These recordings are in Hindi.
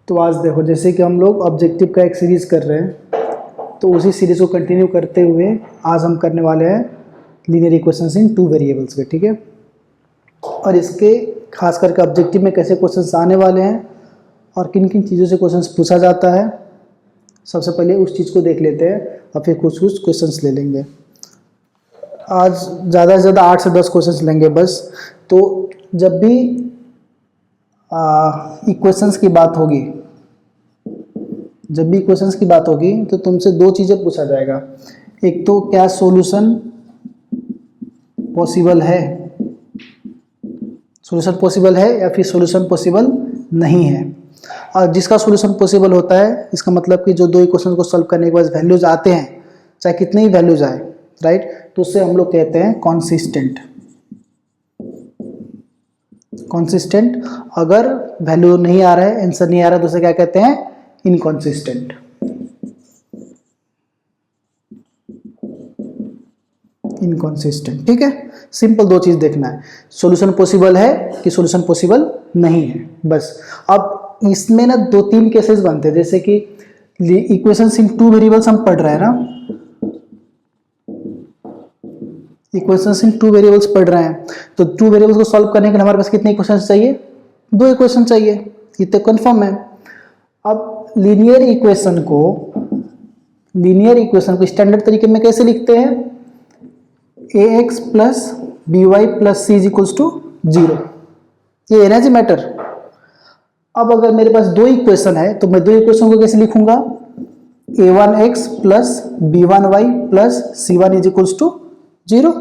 तो आज देखो, जैसे कि हम लोग ऑब्जेक्टिव का एक सीरीज़ कर रहे हैं, तो उसी सीरीज़ को कंटिन्यू करते हुए आज हम करने वाले हैं लीनियर इक्वेशंस इन 2 वेरिएबल्स के, ठीक है। और इसके खास करके ऑब्जेक्टिव में कैसे क्वेश्चंस आने वाले हैं और किन किन चीज़ों से क्वेश्चंस पूछा जाता है, सबसे पहले उस चीज़ को देख लेते हैं और फिर कुछ कुछ क्वेश्चंस ले लेंगे। आज ज़्यादा से ज़्यादा 8 से 10 क्वेश्चंस लेंगे बस। तो जब भी इक्वेशंस की बात होगी, जब भी इक्वेशंस की बात होगी तो तुमसे दो चीज़ें पूछा जाएगा। एक तो क्या सॉल्यूशन पॉसिबल है, सॉल्यूशन पॉसिबल है या फिर सॉल्यूशन पॉसिबल नहीं है। और जिसका सॉल्यूशन पॉसिबल होता है, इसका मतलब कि जो दो इक्वेशन को सॉल्व करने के बाद वैल्यूज आते हैं, चाहे कितने ही वैल्यूज आए, राइट, तो उससे हम लोग कहते हैं कॉन्सिस्टेंट। कॉन्सिस्टेंट। अगर वैल्यू नहीं आ रहा है, आंसर नहीं आ रहा है, तो उसे क्या कहते हैं, इनकॉन्सिस्टेंट। इनकॉन्सिस्टेंट, ठीक है। सिंपल दो चीज देखना है, सॉल्यूशन पॉसिबल है कि सॉल्यूशन पॉसिबल नहीं है, बस। अब इसमें ना 2-3 केसेस बनते हैं, जैसे कि इक्वेशंस इन 2 वेरिएबल्स हम पढ़ रहे हैं ना, इक्वेशंस इन 2 वेरिएबल्स पढ़ रहे हैं, तो 2 वेरिएबल्स को सॉल्व करने के लिए हमारे पास कितने इक्वेशंस चाहिए, 2 इक्वेशन चाहिए, ये तो कंफर्म है। अब लीनियर इक्वेशन को स्टैंडर्ड तरीके में कैसे लिखते हैं, ax plus by plus C is equals to 0, ये एनर्जी मैटर। अब अगर मेरे पास 2 इक्वेशन है तो मैं 2 इक्वेशन को कैसे लिखूंगा, a1x plus b1y plus c1 is equals to 0,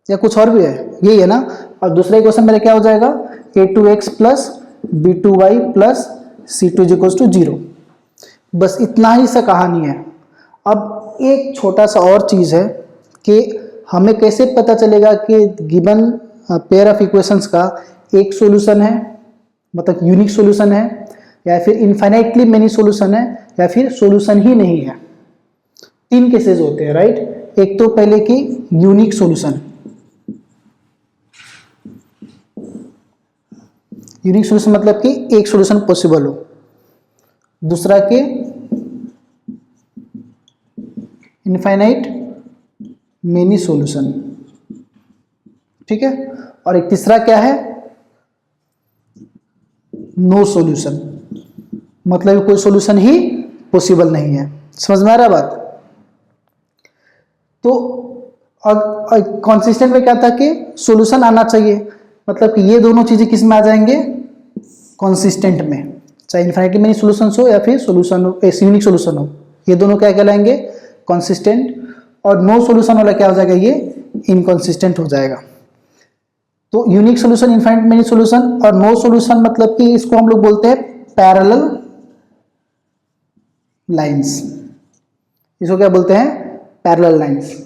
या कुछ और भी है, यही है ना। और दूसरा इक्वेशन मेरा क्या हो जाएगा, a2x plus b2y plus c2 is equals to 0। बस इतना ही सा कहानी है। अब एक छोटा सा और चीज़ है कि हमें कैसे पता चलेगा कि गिवन पेयर ऑफ इक्वेशंस का एक सॉल्यूशन है, मतलब यूनिक सॉल्यूशन है, या फिर इनफाइनाइटली मेनी सॉल्यूशन है, या फिर सॉल्यूशन ही नहीं है। 3 केसेस होते हैं, राइट। एक तो पहले की यूनिक सॉल्यूशन, यूनिक सॉल्यूशन मतलब कि एक सॉल्यूशन पॉसिबल हो। दूसरा के इनफाइनाइट मेनी सॉल्यूशन, ठीक है। और एक तीसरा क्या है, नो सॉल्यूशन, मतलब कोई सॉल्यूशन ही पॉसिबल नहीं है। समझ में आ रहा बात। तो कॉन्सिस्टेंट में क्या था कि सॉल्यूशन आना चाहिए, मतलब कि ये दोनों चीजें किस में आ जाएंगे, कॉन्सिस्टेंट में, चाहे इनफाइनाइटली मेनी सॉल्यूशन हो या फिर सॉल्यूशन हो, यूनिक सॉल्यूशन हो, ये दोनों क्या कहलाएंगे, कॉन्सिस्टेंट। और नो सॉल्यूशन वाला क्या हो जाएगा, ये इनकॉन्सिस्टेंट हो जाएगा। तो unique solution, infinite many solution और नो सॉल्यूशन, मतलब कि इसको हम लोग बोलते हैं पैरेलल लाइंस, इसको क्या बोलते हैं, पैरेलल लाइंस।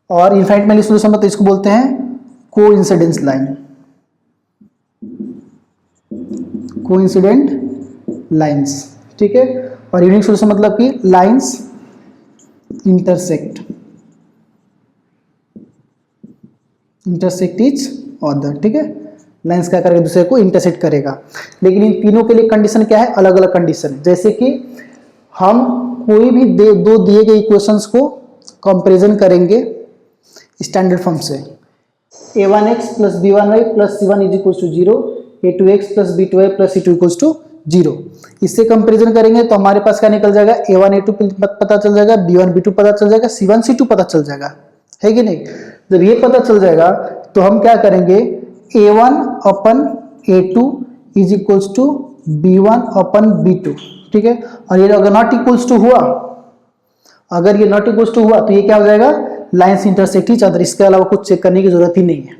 और इनफाइनाइट मेनी सॉल्यूशन मतलब इसको बोलते हैं कोइंसिडेंस लाइन, कोइंसिडेंट लाइंस, ठीक है। और यूनिक सॉल्यूशन मतलब कि लाइंस इंटरसेक्ट इच अदर, ठीक है। लाइंस क्या करेगा, दूसरे को इंटरसेक्ट करेगा। लेकिन इन तीनों के लिए कंडीशन क्या है, अलग अलग कंडीशन है। जैसे कि हम कोई भी दो दिए गए इक्वेशंस को कंपैरिजन करेंगे स्टैंडर्ड फॉर्म से, a1x plus b1y plus c1 is equals to 0, a2x plus b2y plus c2 equals to 0। इससे कंपैरिजन करेंगे तो हमारे पास क्या निकल जाएगा, a1 a2 पता चल जाएगा, b1 b2 पता चल जाएगा, c1 c2 पता चल जाएगा, है कि नहीं। जब ये पता चल जाएगा तो हम क्या करेंगे, a1 upon a2 is equals to b1 upon b2, ठीक है। और ये अगर नॉट इक्वल्स टू हुआ, अगर ये नॉट इक्वल्स टू हुआ तो ये क्या हो जाएगा, लाइंस इंटरसेक्ट ईच अदर। इसके अलावा कुछ चेक करने की जरूरत ही नहीं है।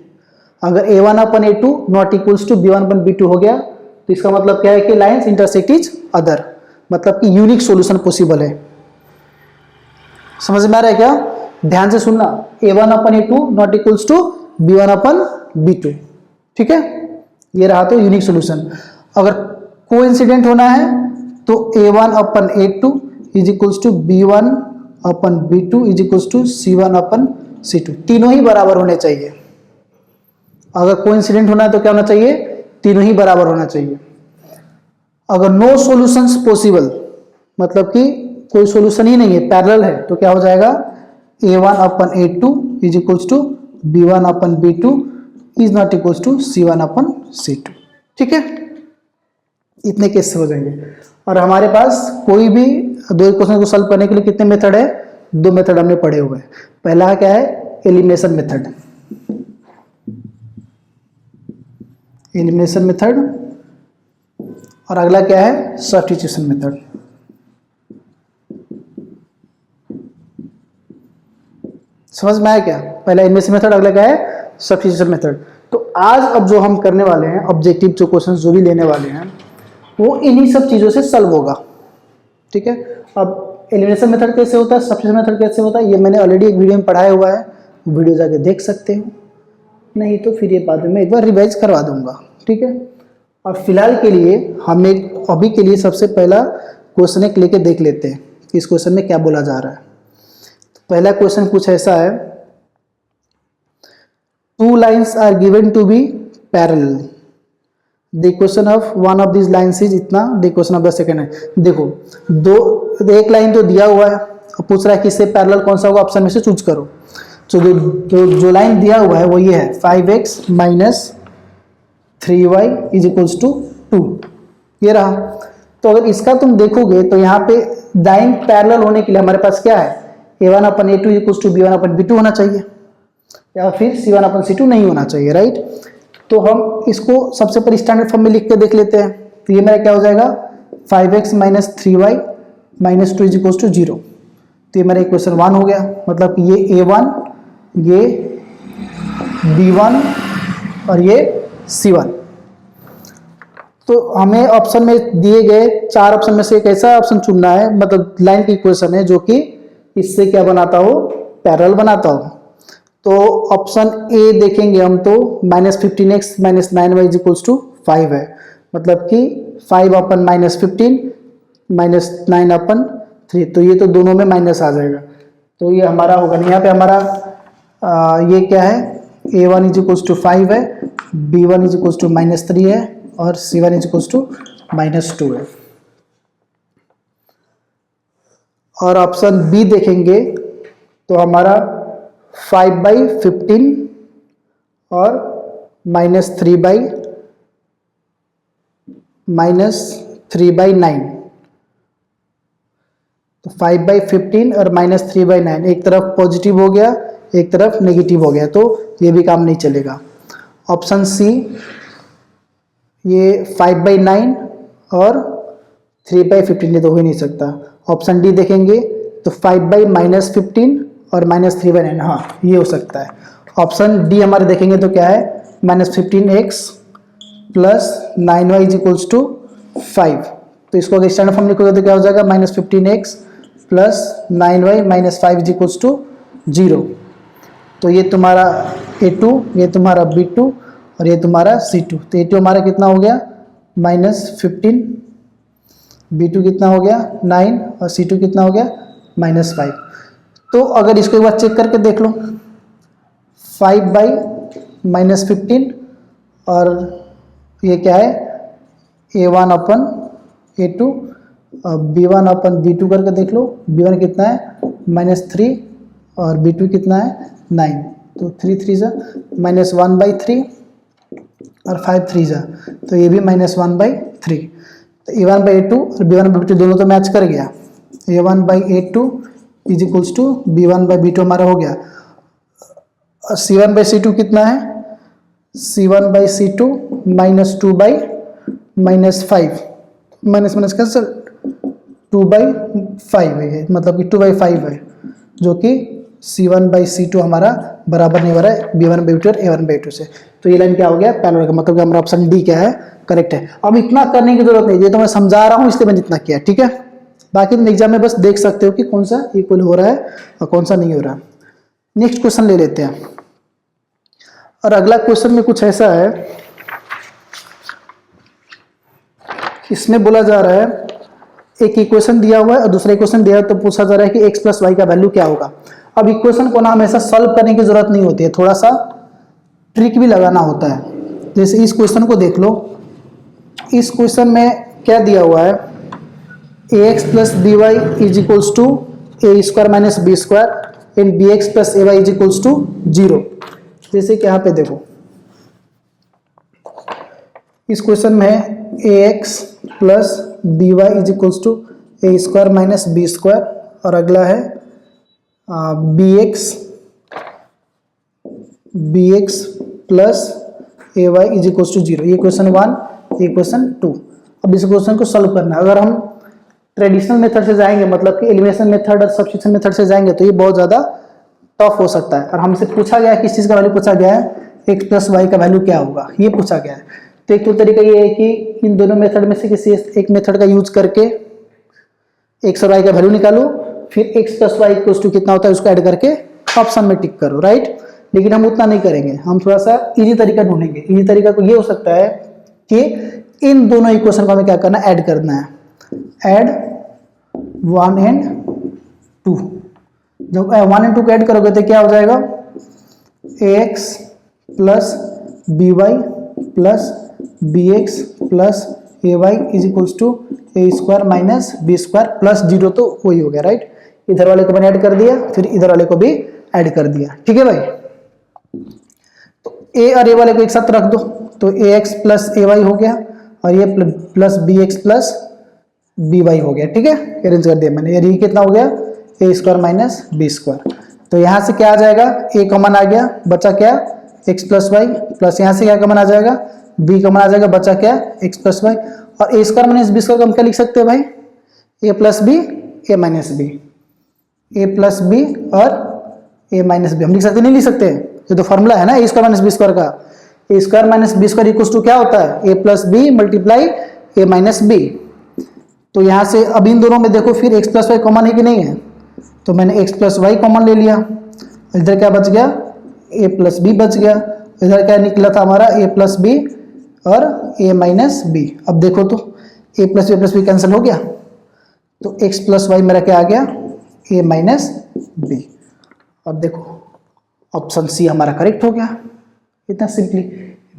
अगर a1 upon a2 not equals to b1 upon b2 हो गया, तो इसका मतलब क्या है कि लाइंस इंटरसेक्ट ईच अदर, मतलब कि यूनिक सॉल्यूशन पॉसिबल है। समझ में आ रहा है क्या, ध्यान से सुनना, a1 upon a2 not equals to b1 upon b2, ठीक है। ये रहा तो यूनिक सॉल्यूशन। अगर कोइंसिडेंट होना है तो a1 upon a2 is equals to b1 upon b2 is equals to c1 upon c2, तीनों ही बराबर होने चाहिए। अगर कोइंसिडेंट होना है तो क्या होना चाहिए, तीनों ही बराबर होना चाहिए। अगर नो सॉल्यूशंस पॉसिबल, मतलब कि कोई सॉल्यूशन ही नहीं है, पैरेलल है, तो क्या हो जाएगा, a1/a2 is equals to b1/b2 is not equals to c1/c2। ठीक है, इतने केस से हो जाएंगे। और हमारे पास कोई भी दो इक्वेशन को सॉल्व करने के लिए कितने मेथड है, दो मेथड हमने पढ़े हुए हैं। पहला क्या है, एलिमिनेशन मेथड, एलिमिनेशन मेथड, और अगला क्या है, सब्स्टिट्यूशन मेथड। समझ में आया क्या, पहला एलिमिनेशन मेथड, अगला क्या है, सब्स्टिट्यूशन मेथड। तो आज अब जो हम करने वाले हैं, ऑब्जेक्टिव जो क्वेश्चन जो भी लेने वाले हैं, वो इन्हीं सब चीजों से सॉल्व होगा। ठीक है, अब एलिमिनेशन मेथड कैसे होता है, सब्स्टिट्यूशन मेथड कैसे होता है, ये मैंने ऑलरेडी एक वीडियो में पढ़ाया हुआ है, वीडियो जाके देख सकते हो, नहीं तो फिर ये बाद में एक बार रिवाइज करवा दूंगा। ठीक है, और फिलहाल के लिए हम एक अभी के लिए सबसे पहला क्वेश्चन एक लेके देख लेते हैं कि इस क्वेश्चन में क्या बोला जा रहा है। तो पहला क्वेश्चन कुछ ऐसा है, two lines are given to be parallel, the equation of one of this lines is इतना, the equation of the second है। देखो दो, एक लाइन तो दिया हुआ है, अब पूछ रहा है किससे पैरेलल कौन सा होगा, ऑप्शन में से चूज करो। तो जो लाइन दिया हुआ है वो ये है, 5x minus 3y is equals to 2, ये रहा। तो अगर इसका तुम देखोगे तो यहाँ पे लाइन पैरेलल होने के लिए हमारे पास क्या है, a1/a2 इक्वल्स टू b1/b2 होना चाहिए, या फिर c1/c2 नहीं होना चाहिए, राइट। तो हम इसको सबसे पहले स्टैंडर्ड फॉर्म में लिख के देख लेते हैं। तो ये मेरा क्या हो जाएगा, 5x minus 3y minus 2 is equals to 0। तो ये मेरा इक्वेशन 1 हो गया, मतलब कि ये a1, ये b1 और ये c1। तो हमें ऑप्शन में दिए गए 4 ऑप्शन में से एक ऐसा ऑप्शन चुनना है, मतलब लाइन की इक्वेशन है जो कि इससे क्या बनाता हो, पैरेलल बनाता हो। तो ऑप्शन ए देखेंगे हम तो -15x minus 9y is equals to 5 है, मतलब कि 5/-15 माइनस 9/3, तो ये तो दोनों में माइनस आ जाएगा, तो ये हमारा होगा नहीं। यहाँ पे हमारा ये क्या है, a1 इज इक्वल्स टू 5 है, b1 इज इक्वल्स टू -3 है, और c1 इज इक्वल्स टू -2 है। और ऑप्शन बी देखेंगे तो हमारा 5/15 और -3/9, तो 5/15 और -3/9, एक तरफ पॉजिटिव हो गया, एक तरफ नेगेटिव हो गया, तो ये भी काम नहीं चलेगा। ऑप्शन सी, ये 5/9 और 3/15, ये तो हो ही नहीं सकता। ऑप्शन डी देखेंगे तो 5/-15 और -3/9, हाँ ये हो सकता है। ऑप्शन डी हमारे देखेंगे तो क्या है, -15x plus 9y is equals to 5। तो इसको अगर स्टैंडर्ड फॉर्म लिखोगे तो क्या हो जाएगा, -15x plus 9y minus 5 is equals to 0। तो ये तुम्हारा a2, ये तुम्हारा b2 और ये तुम्हारा c2। तो a2 हमारा कितना हो गया, -15, b2 कितना हो गया 9 और c2 कितना हो गया -5। तो अगर इसको एक बार चेक करके देख लो, 5/-15 और ये क्या है, a1/a2 b1/b2 करके देख लो, b1 कितना है -3 और b2 कितना है 9, तो 3 3 जा -1/3 और 5 3 जा, तो ये भी -1/3। तो a1/a2 और b1/b2 दोनों तो मैच कर गया, a1/a2 is equals to b1/b2 हमारा हो गया। और c1/c2 कितना है, c1/c2 -2/-5, माइनस कैंसिल, 2/5 है, मतलब कि 2/5 है, जो कि c1/c2 हमारा बराबर नहीं हो रहा है b1/b2 और a1/a2 से। तो ये लाइन क्या हो गया, पैरेलल का, मतलब कि हमारा ऑप्शन डी क्या है, करेक्ट है। अब इतना करने की जरूरत नहीं, ये तो मैं समझा रहा हूँ इसलिए मैंने इतना किया, ठीक है। बाकी तुम एग्जाम में बस देख सकते हो कि कौन सा इक्वल हो रहा है और कौन सा नहीं हो रहा। नेक्स्ट क्वेश्चन ले लेते हैं। और अगला क्वेश्चन में कुछ ऐसा है, इसमें बोला जा रहा है, एक इक्वेशन दिया हुआ है और दूसरा इक्वेशन दिया है, तो पूछा जा रहा है कि x + y का वैल्यू क्या होगा। अब इक्वेशन को ना हमेशा सॉल्व करने की जरूरत नहीं होती है, थोड़ा सा ट्रिक भी लगाना होता है। जैसे इस क्वेश्चन को देख लो, इस क्वेश्चन में क्या दिया हुआ है, A x plus B Y is equals to A square minus B square and B x plus A Y is equals to 0। जैसे कि यहाँ पे देखो इस क्वेश्चन में है A x plus B Y is equals to A square minus B square, और अगला है B x plus A Y is equals to 0। ये क्वेश्चन 1, ये क्वेश्चन 2। अब इस क्वेश्चन को सॉल्व करना है। अगर हम ट्रेडिशनल मेथड से जाएंगे, मतलब कि एलिमिनेशन मेथड और सब्स्टिट्यूशन मेथड से जाएंगे, तो ये बहुत ज़्यादा टफ हो सकता है। और हमसे पूछा गया है, किस चीज़ का वैल्यू पूछा गया है, एक्स प्लस वाई का वैल्यू क्या होगा, ये पूछा गया है। तो एक तो तरीका ये है कि इन दोनों मेथड में से किसी एक मेथड का यूज करके एक्स और वाई का वैल्यू निकालो, फिर X plus Y equals to कितना होता है उसको ऐड करके ऑप्शन में टिक करो, राइट। लेकिन हम उतना नहीं करेंगे, हम थोड़ा सा इजी तरीका ढूंढेंगे। इजी तरीका को ये हो सकता है कि इन दोनों इक्वेशन को हमें क्या करना है, ऐड करना है। Add 1 and 2। जब 1 एंड 2 को ऐड करोगे तो क्या हो जाएगा, A x plus B Y plus B x plus A Y is equals to A square minus B square plus 0, तो वही हो गया, राइट। इधर वाले को मैंने ऐड कर दिया, फिर इधर वाले को भी ऐड कर दिया, ठीक है भाई। तो ए और ए वाले को एक साथ रख दो, तो a x plus A y हो गया, और ये plus B x plus B y हो गया, ठीक है। अरेंज कर दिया मैंने। ये कितना हो गया, ए स्क्वायर माइनस बी स्क्वायर। तो यहाँ से क्या आ जाएगा, ए कॉमन आ गया, बचा क्या, एक्स प्लस वाई, प्लस यहाँ से क्या कॉमन आ जाएगा, बी कॉमन आ जाएगा, बचा क्या, एक्स प्लस वाई। और a square minus B square को हम क्या लिख सकते हैं भाई, a plus b a minus b, a plus b और ए माइनस बी हम लिख सकते, नहीं लिख सकते, ये तो फॉर्मूला है ना A square minus B square का। A square minus B square equals to क्या होता है, A plus B multiply A minus B. तो यहाँ से अब इन दोनों में देखो फिर एक्स प्लस वाई कॉमन है कि नहीं है, तो मैंने एक्स प्लस वाई कॉमन ले लिया। इधर क्या बच गया, ए प्लस बी बच गया। इधर क्या निकला था हमारा, ए प्लस बी और ए माइनस बी। अब देखो तो ए प्लस बी कैंसिल हो गया, तो एक्स प्लस वाई मेरा क्या आ गया, ए माइनस बी। अब देखो ऑप्शन सी हमारा करेक्ट हो गया, इतना सिंपली,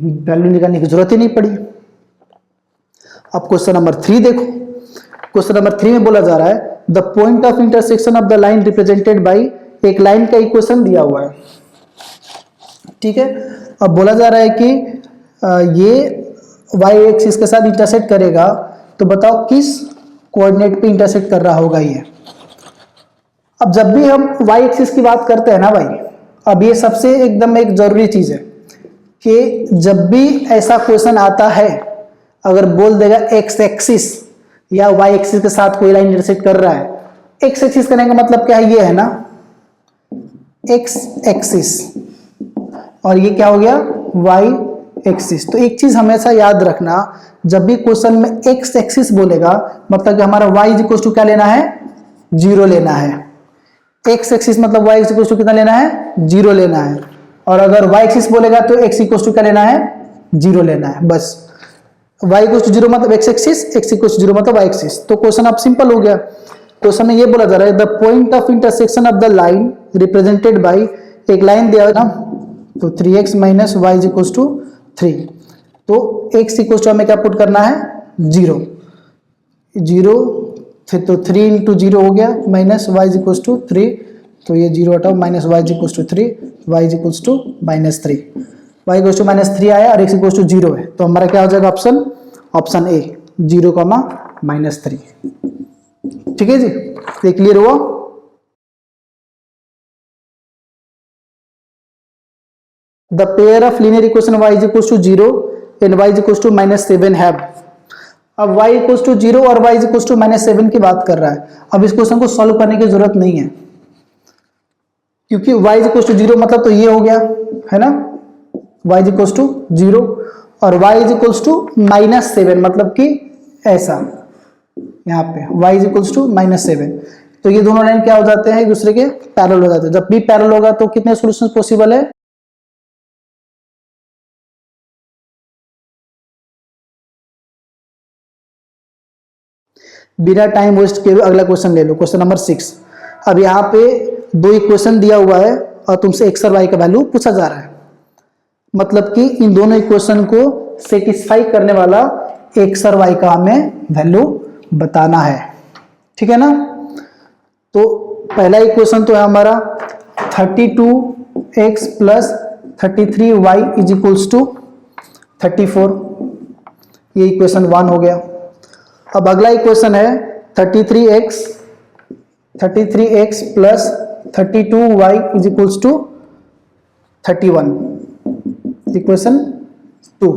वैल्यू निकालने की जरूरत ही नहीं पड़ी। अब क्वेश्चन नंबर 3 देखो। क्वेश्चन नंबर 3 में बोला जा रहा है the point of intersection of the line represented by, एक लाइन का इक्वेशन दिया हुआ है, ठीक है। अब बोला जा रहा है कि ये y एक्सिस के साथ इंटरसेक्ट करेगा, तो बताओ किस कोऑर्डिनेट पे इंटरसेक्ट कर रहा होगा ये। अब जब भी हम y एक्सिस की बात करते हैं ना भाई, अब ये सबसे एकदम एक जरूरी चीज है कि जब भी ऐसा क्वेश्चन आता है, अगर बोल देगा x एक्सिस या y एक्सिस के साथ कोई लाइन इंटरसेक्ट कर रहा है, x एक्सिस करने का मतलब क्या है, ये है ना x एक्सिस, और ये क्या हो गया y एक्सिस। तो एक चीज हमेशा याद रखना, जब भी क्वेश्चन में x एक्सिस बोलेगा मतलब कि हमारा y इज इक्वल टू क्या लेना है, 0 लेना है। x एक्सिस मतलब y इज इक्वल टू कितना लेना है, 0 लेना है। और अगर y एक्सिस बोलेगा तो x इक्वल टू क्या लेना है, 0 लेना है, बस। y इक्वल टू 0 मतलब x axis, x equal to 0 मतलब y एक्सिस। तो क्वेश्चन अब सिंपल हो गया। क्वेश्चन में ये बोला जा रहा है the point of intersection of the line represented by, एक लाइन दिया है ना, तो 3x minus y is equal to 3। तो x इक्वल टू हमें क्या पुट करना है, 0, फिर तो 3 इंटू 0 हो गया, minus y is equal to 3, तो ये 0 हटाओ, minus y is equal to 3, y is equal to minus 3, y equal to minus 3 आया और x इक्वल टू 0 है, तो हमारा क्या हो जाएगा ऑप्शन, ऑप्शन ए 0, माइनस 3, ठीक है जी। ये क्लियर हुआ। The pair of linear equation y is equals to 0 and y is equals to minus 7 have। अब y equals to 0 और y is equals to minus 7 की बात कर रहा है। अब इस क्वेश्चन को सॉल्व करने की जरूरत नहीं है, क्योंकि y is equals to 0 मतलब तो ये हो गया है ना, y is equals to 0 और y is equals to minus 7 मतलब कि ऐसा, यहाँ पे y is equals to minus 7। तो ये दोनों लाइन क्या हो जाते हैं, एक दूसरे के पैरेलल हो जाते हैं। जब भी पैरेलल होगा तो कितने सॉल्यूशन पॉसिबल है, बिना टाइम वेस्ट किए अगला क्वेश्चन ले लो, क्वेश्चन नंबर 6। अब यहाँ पे 2 इक्वेशन दिया हुआ है और तुमसे एक्स और वाई का वैल्यू पूछा जा रहा है, मतलब कि इन दोनों इक्वेशन को सेटिस्फाई करने वाला एक्स और वाई का हमें वैल्यू बताना है, ठीक है ना। तो पहला इक्वेशन तो है हमारा 32x plus 33y is equals to 34, ये इक्वेशन 1 हो गया। अब अगला इक्वेशन है 33x plus 32y is equals to 31, equation 2।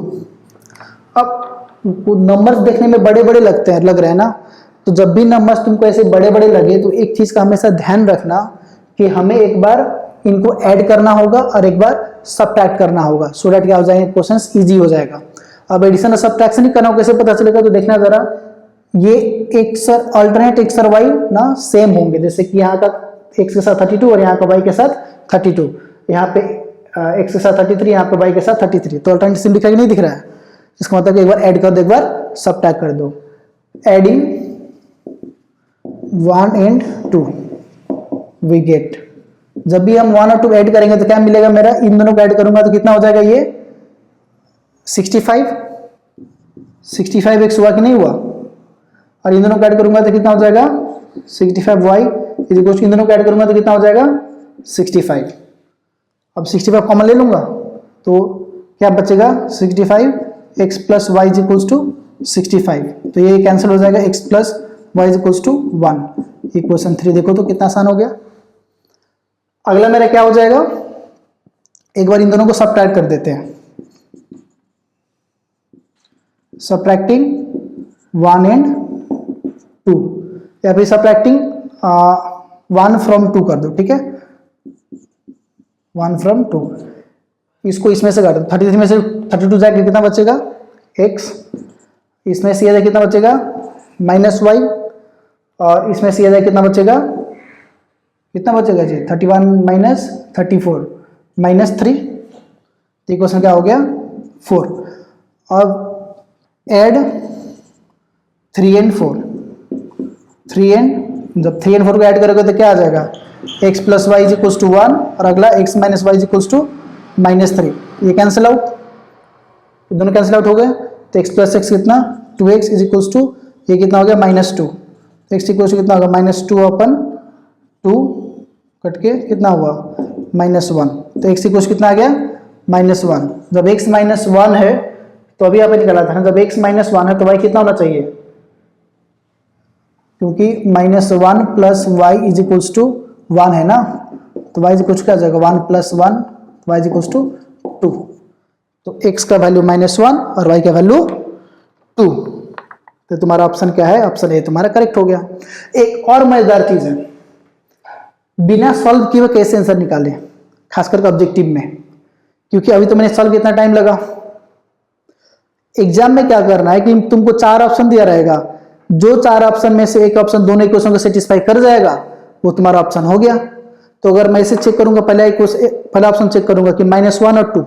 अब नंबर्स देखने में बड़े बड़े लगते हैं, लग रहे हैं ना, तो जब भी नंबर्स तुमको ऐसे बड़े बड़े लगे तो एक चीज का हमेशा ध्यान रखना कि हमें एक बार इनको ऐड करना होगा और एक बार सबट्रैक्ट करना होगा, सो दैट क्या हो जाएंगे, क्वेश्चंस इजी हो जाएगा। अब एडिशन और सबट्रैक्शन ही करना हो, कैसे पता चलेगा, तो देखना जरा, ये एक्स अल्टरनेट एक्स और वाई ना सेम होंगे, जैसे कि यहाँ का एक्स के साथ 32 और यहाँ का वाई के साथ 32, यहाँ पे एक्स के साथ 33, यहाँ पे वाई के साथ 33, तो अल्टरनेट सिंबल दिख रहा है कि नहीं दिख रहा है, इसका मतलब एक बार ऐड कर दो, एक बार सबट्रैक्ट कर दो। एडिंग 1 and 2 वी गेट, जब भी हम 1 और 2 ऐड करेंगे तो क्या मिलेगा मेरा, इन दोनों को ऐड करूंगा तो कितना हो जाएगा, ये 65x हुआ कि नहीं हुआ, और इन दोनों को ऐड करूंगा तो कितना हो जाएगा 65y इज इक्वल टू, इन दोनों को ऐड करूंगा तो कितना हो जाएगा 65। अब 65 कॉमन ले लूंगा तो क्या बचेगा 65x plus y is equal to 65, तो ये कैंसिल हो जाएगा, x plus y is equal to 1, equation 3 देखो तो कितना आसान हो गया। अगला मेरा क्या हो जाएगा, एक बार इन दोनों को सबट्रैक्ट कर देते हैं, सबट्रैक्टिंग 1 and 2, या फिर सबट्रैक्टिंग 1 from 2 कर दो, ठीक है, 1 from 2, इसको इसमें से काट दो, 33 में से 32 जाएगा कितना बचेगा x, इसमें से कितना बचेगा -y, और इसमें से कितना बचेगा जी 31 माइनस 34 -3, तो इक्वेशन क्या हो गया 4। अब ऐड 3 and 4, जब 3 and 4 को ऐड करोगे तो क्या आ जाएगा, x plus y is equal to 1, और अगला x minus y is equal to -3, ये कैंसिल आउट, दोनों कैंसिल आउट हो गए, तो x प्लस एक्स कितना 2x इज इक्वल टू, ये कितना हो गया -2, x इक्वल टू कितना होगा -2/2 कट के कितना हुआ -1, तो x इक्वल कितना आ गया -1। जब x -1 है तो अभी आपने निकाला था ना, जब x -1 है तो y कितना होना चाहिए, क्योंकि -1 plus y is equals to 1 है ना, तो y इज इक्वल टू क्या आ जाएगा 1 + 1, y इज इक्वल्स टू 2, तो x का वैल्यू -1 और y का वैल्यू 2, तो तुम्हारा ऑप्शन क्या है, ऑप्शन ए तुम्हारा करेक्ट हो गया। एक और मजेदार चीज है, बिना सॉल्व किए हुए कैसे आंसर निकाले, खासकर ऑब्जेक्टिव में, क्योंकि अभी तो मैंने सॉल्व कितना टाइम लगा। एग्जाम में क्या करना है कि तुमको 4 ऑप्शन दिया रहेगा, जो 4 ऑप्शन में से एक ऑप्शन दोनों इक्वेशन को सेटिस्फाई कर जाएगा वो तुम्हारा ऑप्शन हो गया। तो अगर मैं इसे चेक करूंगा, पहला ऑप्शन चेक करूंगा कि -1 और 2,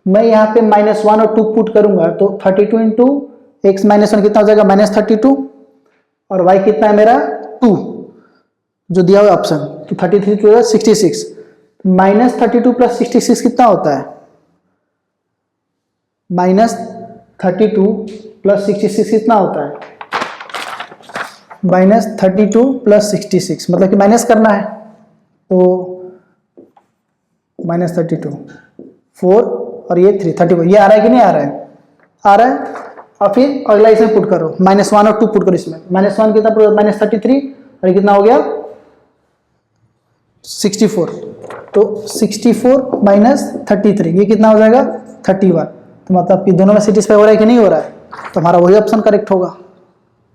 मैं यहाँ पे -1 और 2 पुट करूंगा तो 32 इंटू x -1 कितना हो जाएगा -32, और y कितना है मेरा 2 जो दिया हुआ ऑप्शन, तो 33 टू 66, -32 + 66 कितना होता है, -32 + 66 कितना होता है, -32 + 66, मतलब कि माइनस करना है, तो -32 4 और ये 3 34, ये आ रहा है कि नहीं आ रहा है, आ रहा है। और फिर अगला इसमें पुट करो, -1 और 2 पुट करो, इसमें -1 कितना -33 और ये कितना हो गया 64, तो 64 - 33 ये कितना हो जाएगा 31, तो मतलब कि दोनों में सेटिस्फाई हो रहा है कि नहीं हो रहा है, तो हमारा वही ऑप्शन करेक्ट होगा।